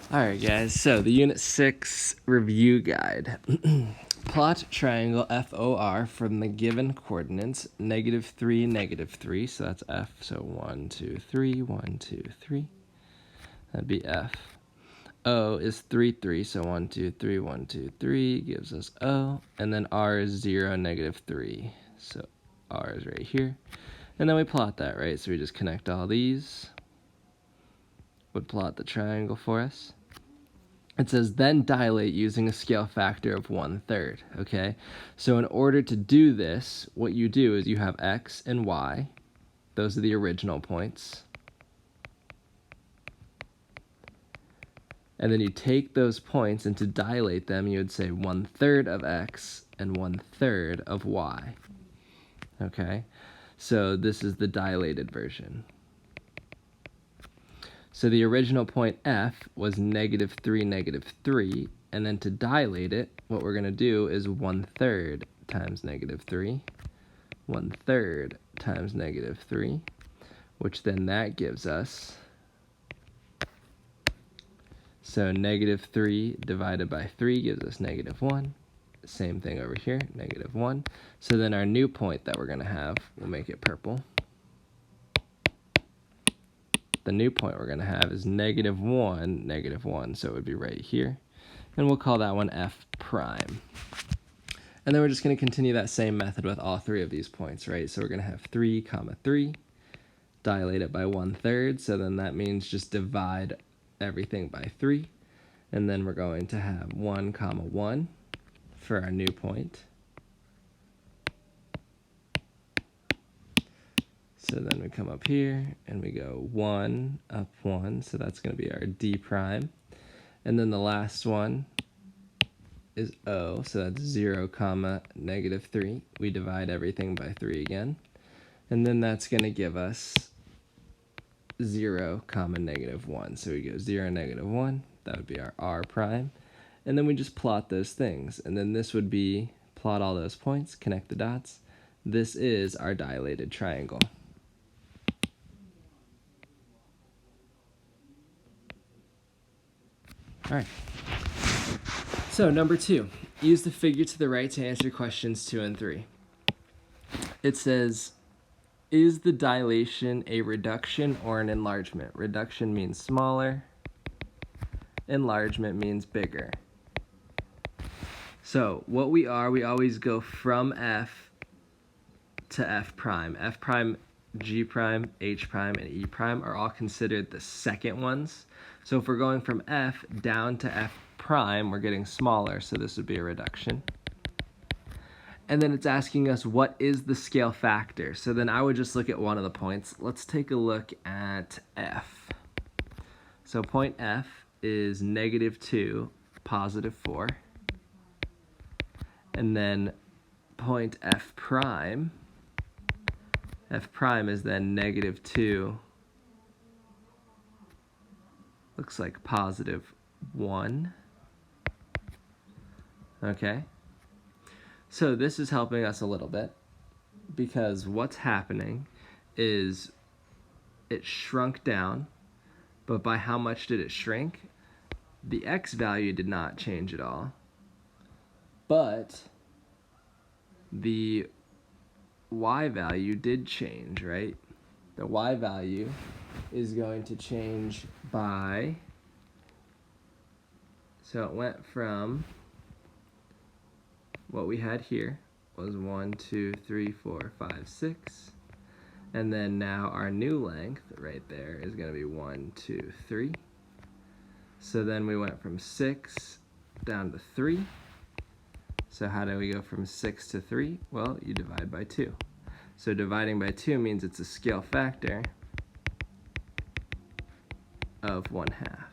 Alright guys, so the Unit 6 review guide. Plot triangle FOR from the given coordinates, -3, -3, so that's F, so 1, 2, 3, 1, 2, 3. That'd be F. O is 3, 3, so 1, 2, 3, 1, 2, 3 gives us O. And then R is 0, -3, so R is right here. And then we plot that, right? So we just connect all these. Would plot the triangle for us. It says, then dilate using a scale factor of 1/3, okay? So in order to do this, what you do is you have X and Y. Those are the original points. And then you take those points, and to dilate them, you would say 1/3 of X and 1/3 of Y, okay? So this is the dilated version. So the original point F was -3, -3, and then to dilate it, what we're going to do is 1/3 times -3, 1/3 times -3, which then that gives us, so -3 divided by 3 gives us -1. Same thing over here, -1. So then our new point that we're going to have, we'll make it purple. The new point we're going to have is -1, -1, so it would be right here. And we'll call that one F prime. And then we're just going to continue that same method with all three of these points, right? So we're going to have 3, 3, dilate it by 1/3, so then that means just divide everything by 3. And then we're going to have 1, 1 for our new point. So then we come up here and we go 1 up 1, so that's going to be our D prime. And then the last one is O, so that's 0, -3. We divide everything by 3 again. And then that's going to give us 0, -1. So we go 0, -1, that would be our R prime. And then we just plot those things. And then this would be plot all those points, connect the dots. This is our dilated triangle. All right. So number 2, use the figure to the right to answer questions 2 and 3. It says, is the dilation a reduction or an enlargement? Reduction means smaller. Enlargement means bigger. So what we always go from F to F prime. F prime, G prime, H prime, and E prime are all considered the second ones. So if we're going from F down to F prime, we're getting smaller, so this would be a reduction. And then it's asking us, what is the scale factor? So then I would just look at one of the points. Let's take a look at F. So point F is -2, +4. And then point F prime is then -2, looks like +1. Okay, so this is helping us a little bit, because what's happening is it shrunk down, but by how much did it shrink? The X value did not change at all, but the Y value did change, right? The Y value is going to change by, so it went from, what we had here was 1, 2, 3, 4, 5, 6. And then now our new length right there is going to be 1, 2, 3. So then we went from 6 down to 3. So how do we go from 6 to 3? Well, you divide by 2. So dividing by 2 means it's a scale factor of 1/2.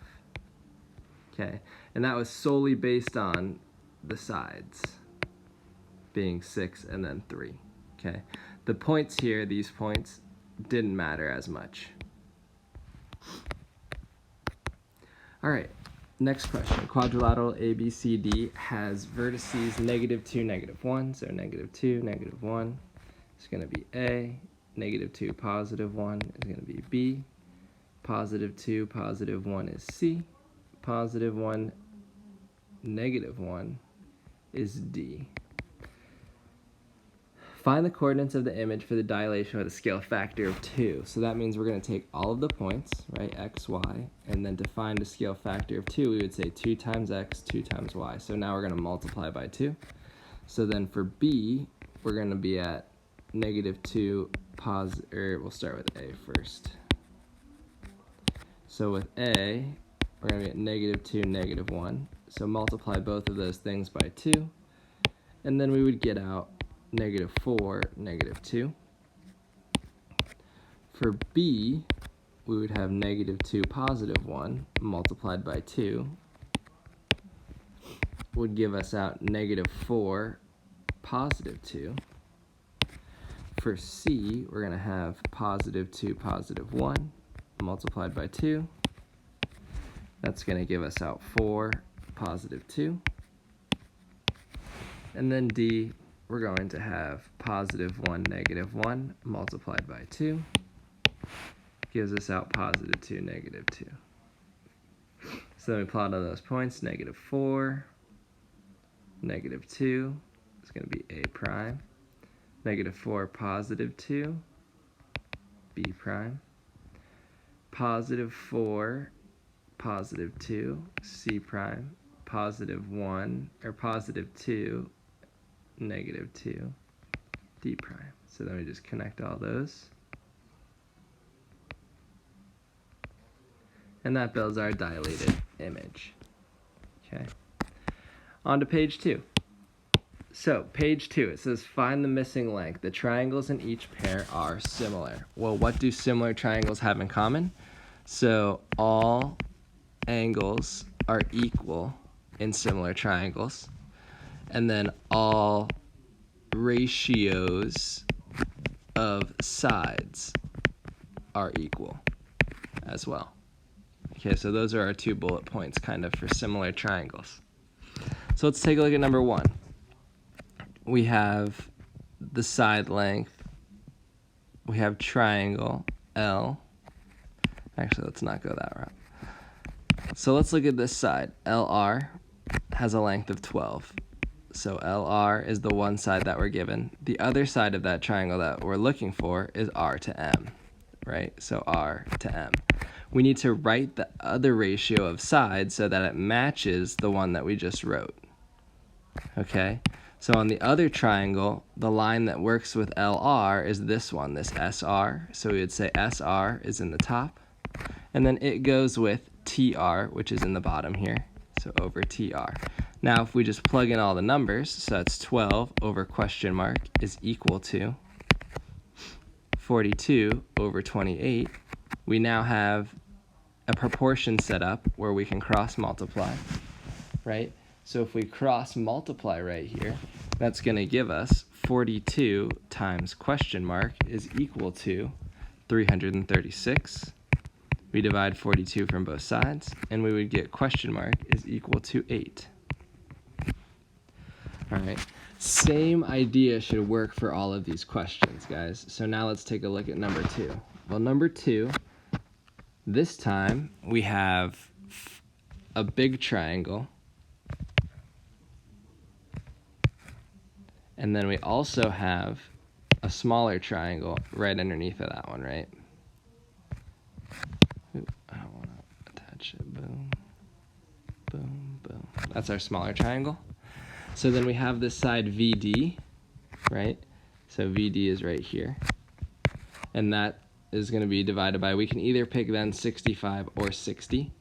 Okay, and that was solely based on the sides being 6 and then 3. Okay, the points here, these points, didn't matter as much. All right, next question. Quadrilateral ABCD has vertices -2, -1. So -2, -1 is going to be A. -2, +1 is going to be B. +2, +1 is C. positive 1, negative 1 is D. Find the coordinates of the image for the dilation with a scale factor of 2. So that means we're going to take all of the points, right, x, y, and then to find a scale factor of 2, we would say 2 times x, 2 times y. So now we're going to multiply by 2. So then for B, we're going to be at negative 2, we'll start with A first. So with A, we're going to be at negative 2, negative 1. So multiply both of those things by 2. And then we would get out negative 4, negative 2. For B, we would have negative 2, positive 1 multiplied by 2 would give us out negative 4, positive 2. For C, we're going to have positive 2, positive 1 multiplied by 2. That's going to give us out 4, positive 2. And then D, we're going to have positive 1, negative 1 multiplied by 2. Gives us out positive 2, negative 2. So then we plot all those points, negative 4, negative 2 is going to be A prime. Negative 4, positive 2, B prime. Positive 4, positive 2, C prime. Positive 1, or positive 2, negative 2, D prime. So then we just connect all those. And that builds our dilated image. Okay. On to page 2. So, page 2, it says find the missing length. The triangles in each pair are similar. Well, what do similar triangles have in common? So, all angles are equal in similar triangles. And then all ratios of sides are equal as well. Okay, so those are our 2 bullet points kind of for similar triangles. So let's take a look at number 1. We have the side length. We have triangle L. Actually, let's not go that route. So let's look at this side. LR has a length of 12. So LR is the one side that we're given. The other side of that triangle that we're looking for is R to M, right? So R to M. We need to write the other ratio of sides so that it matches the one that we just wrote. Okay? So on the other triangle, the line that works with LR is this one, this SR. So we would say SR is in the top. And then it goes with TR, which is in the bottom here. So over TR. Now if we just plug in all the numbers, so that's 12 over question mark is equal to 42 over 28. We now have a proportion set up where we can cross multiply, right? So if we cross multiply right here, that's going to give us 42 times question mark is equal to 336. We divide 42 from both sides, and we would get question mark is equal to 8. All right, same idea should work for all of these questions, guys. So now let's take a look at number 2. Well, number 2, this time we have a big triangle. And then we also have a smaller triangle right underneath of that one, right? Ooh, I don't want to attach it. Boom, boom, boom. That's our smaller triangle. So then we have this side VD, right? So VD is right here. And that is going to be divided by, we can either pick then 65 or 60.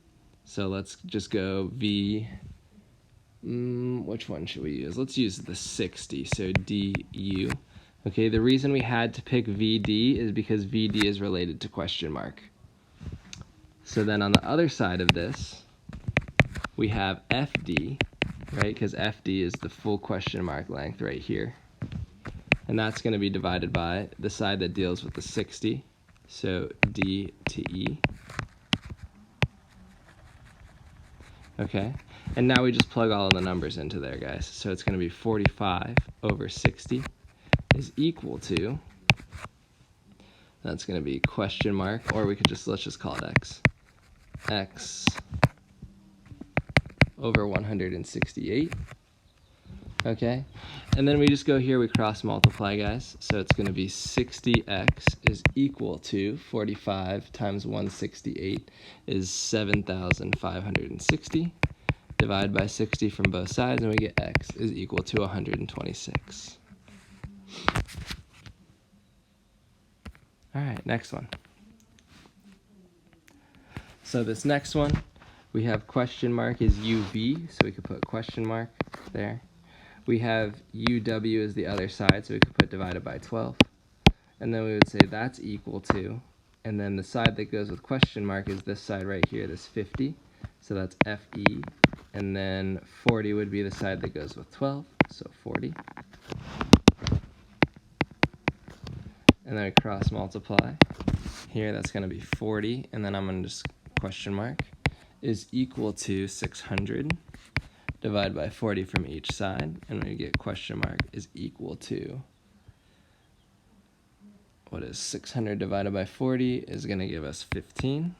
So let's just go which one should we use? Let's use the 60, so DU. Okay, the reason we had to pick VD is because VD is related to question mark. So then on the other side of this, we have FD, right? Because FD is the full question mark length right here. And that's going to be divided by the side that deals with the 60, so D to E. Okay, and now we just plug all of the numbers into there, guys. So it's going to be 45 over 60 is equal to, that's going to be question mark, or we could just, let's just call it X. X over 168. Okay, and then we just go here, we cross multiply, guys. So it's going to be 60x is equal to 45 times 168 is 7,560. Divide by 60 from both sides, and we get x is equal to 126. All right, next one. So this next one, we have question mark is UV, so we could put question mark there. We have UW as the other side, so we could put divided by 12. And then we would say that's equal to, and then the side that goes with question mark is this side right here, this 50. So that's FE. And then 40 would be the side that goes with 12, so 40. And then we cross multiply. Here that's going to be 40, and then I'm going to just question mark is equal to 600. Divide by 40 from each side, and we get question mark is equal to, what is 600 divided by 40 is going to give us 15.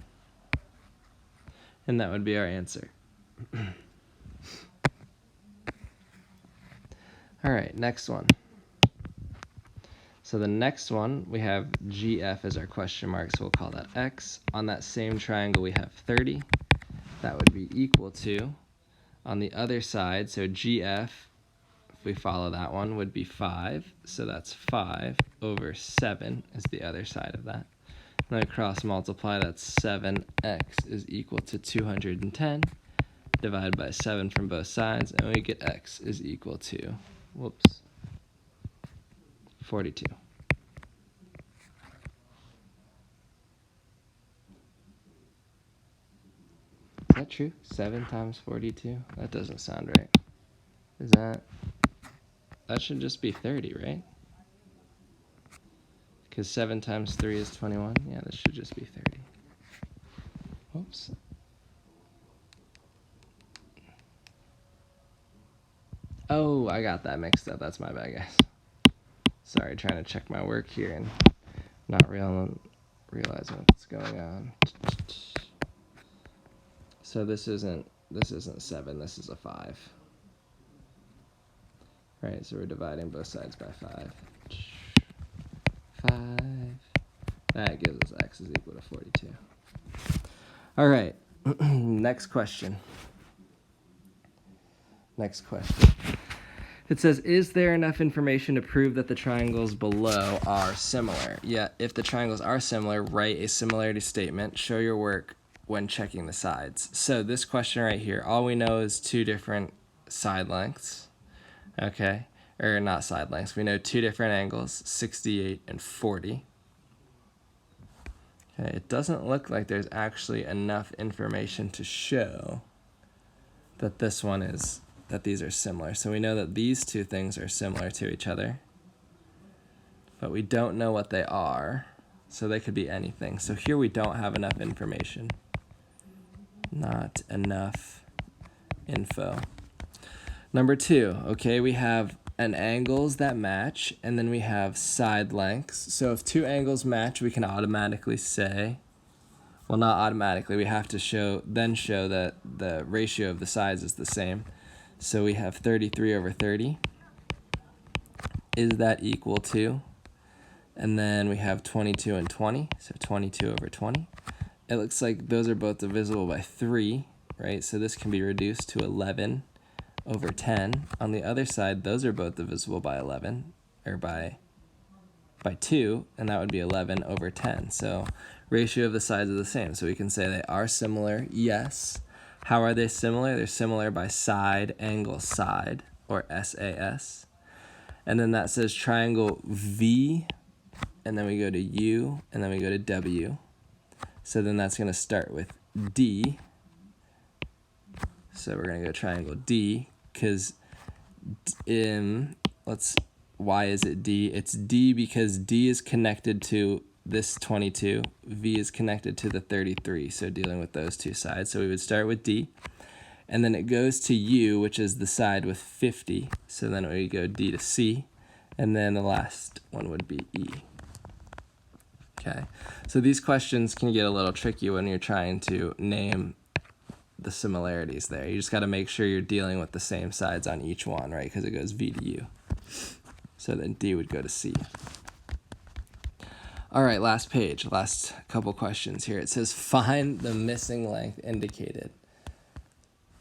And that would be our answer. All right, next one. So the next one, we have GF as our question mark, so we'll call that X. On that same triangle, we have 30. That would be equal to, on the other side, so GF, if we follow that one, would be 5. So that's 5 over 7 is the other side of that. And then cross multiply, that's 7x is equal to 210. Divide by 7 from both sides, and we get x is equal to, 42. Is that true? 7 times 42? That doesn't sound right. Is that should just be 30, right? Because 7 times 3 is 21. Yeah, this should just be 30. Whoops. Oh, I got that mixed up. That's my bad, guys. Sorry, trying to check my work here and not realizing what's going on. So this isn't 7, this is a 5. Right, so we're dividing both sides by 5. 5. That gives us x is equal to 42. All right, next question. Next question. It says, is there enough information to prove that the triangles below are similar? Yeah, if the triangles are similar, write a similarity statement. Show your work when checking the sides. So this question right here, all we know is 2 different side lengths. Okay, or not side lengths. We know 2 different angles, 68 and 40. Okay, it doesn't look like there's actually enough information to show that this one is, that these are similar. So we know that these 2 things are similar to each other, but we don't know what they are. So they could be anything. So here we don't have enough information. Not enough info. Number 2, okay, we have an angles that match, and then we have side lengths. So if 2 angles match, we can automatically say, well, not automatically, we have to show that the ratio of the sides is the same. So we have 33 over 30. Is that equal to? And then we have 22 and 20, so 22 over 20. It looks like those are both divisible by 3, right? So this can be reduced to 11 over 10. On the other side, those are both divisible by 11, or by 2, and that would be 11 over 10. So ratio of the sides are the same. So we can say they are similar, yes. How are they similar? They're similar by side, angle, side, or SAS. And then that says triangle V, and then we go to U, and then we go to W. So then that's going to start with D. So we're going to go triangle D, because why is it D? It's D because D is connected to this 22, V is connected to the 33, so dealing with those 2 sides. So we would start with D, and then it goes to U, which is the side with 50, so then we go D to C, and then the last one would be E. Okay, so these questions can get a little tricky when you're trying to name the similarities there. You just got to make sure you're dealing with the same sides on each one, right? Because it goes V to U. So then D would go to C. All right, last page, last couple questions here. It says find the missing length indicated.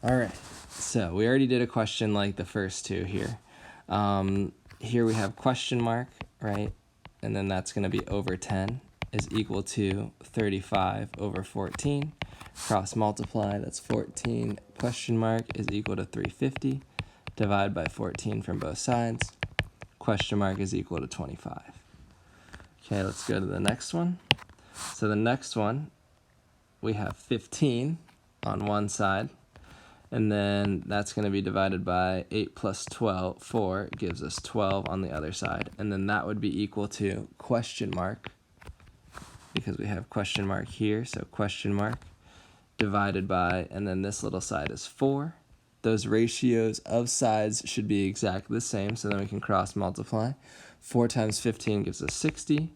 All right, so we already did a question like the first two here. Here we have question mark, right? And then that's going to be over 10 is equal to 35 over 14. Cross multiply, that's 14 question mark is equal to 350. Divide by 14 from both sides. Question mark is equal to 25. Okay, let's go to the next one. So the next one, we have 15 on one side, and then that's going to be divided by 8 plus 12, 4 gives us 12 on the other side, and then that would be equal to question mark, because we have question mark here, so question mark divided by, and then this little side is 4. Those ratios of sides should be exactly the same, so then we can cross multiply. 4 times 15 gives us 60.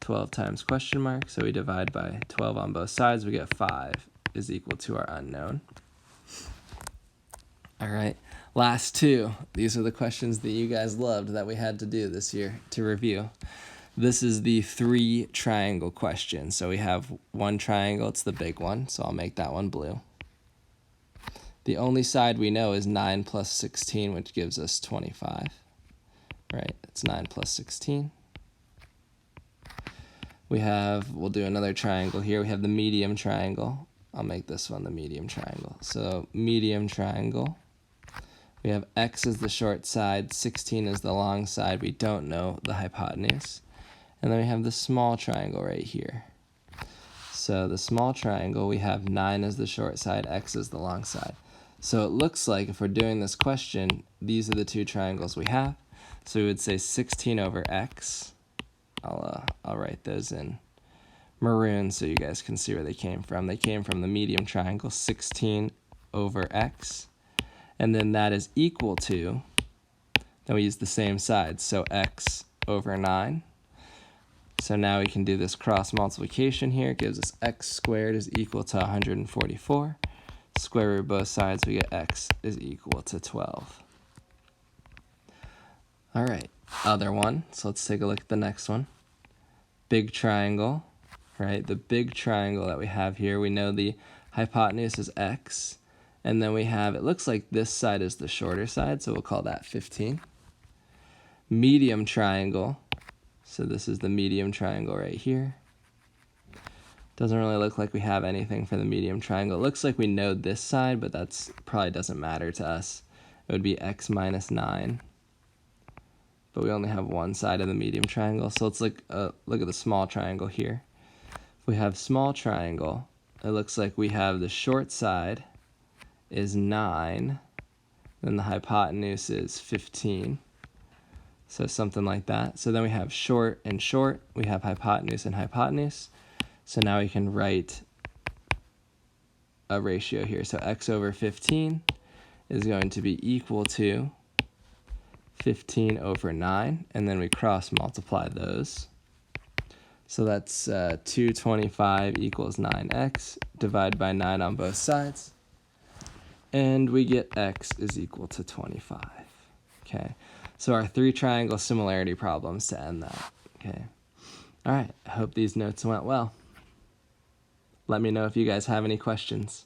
12 times question mark, so we divide by 12 on both sides. We get 5 is equal to our unknown. All right, last two. These are the questions that you guys loved that we had to do this year to review. This is the 3 triangle question. So we have one triangle, it's the big one, so I'll make that one blue. The only side we know is 9 plus 16, which gives us 25. Right, it's 9 plus 16. We'll do another triangle here. We have the medium triangle. I'll make this one the medium triangle. So medium triangle. We have x is the short side, 16 is the long side. We don't know the hypotenuse. And then we have the small triangle right here. So the small triangle, we have 9 as the short side, x is the long side. So it looks like if we're doing this question, these are the 2 triangles we have. So we would say 16 over x. I'll write those in maroon so you guys can see where they came from. They came from the medium triangle, 16 over x. And then that is equal to, then we use the same side, so x over 9. So now we can do this cross multiplication here. It gives us x squared is equal to 144. Square root both sides, we get x is equal to 12. All right, other one. So let's take a look at the next one. Big triangle, right? The big triangle that we have here, we know the hypotenuse is x. And then we have, it looks like this side is the shorter side, so we'll call that 15. Medium triangle, so this is the medium triangle right here. Doesn't really look like we have anything for the medium triangle. It looks like we know this side, but that's probably doesn't matter to us. It would be x minus 9. But we only have one side of the medium triangle. So let's look at the small triangle here. If we have small triangle, it looks like we have the short side is 9, then the hypotenuse is 15. So something like that. So then we have short and short. We have hypotenuse and hypotenuse. So now we can write a ratio here. So x over 15 is going to be equal to 15 over 9, and then we cross multiply those. So that's 225 equals 9x, divide by 9 on both sides, and we get x is equal to 25. Okay, so our 3 triangle similarity problems to end that. Okay, all right, I hope these notes went well. Let me know if you guys have any questions.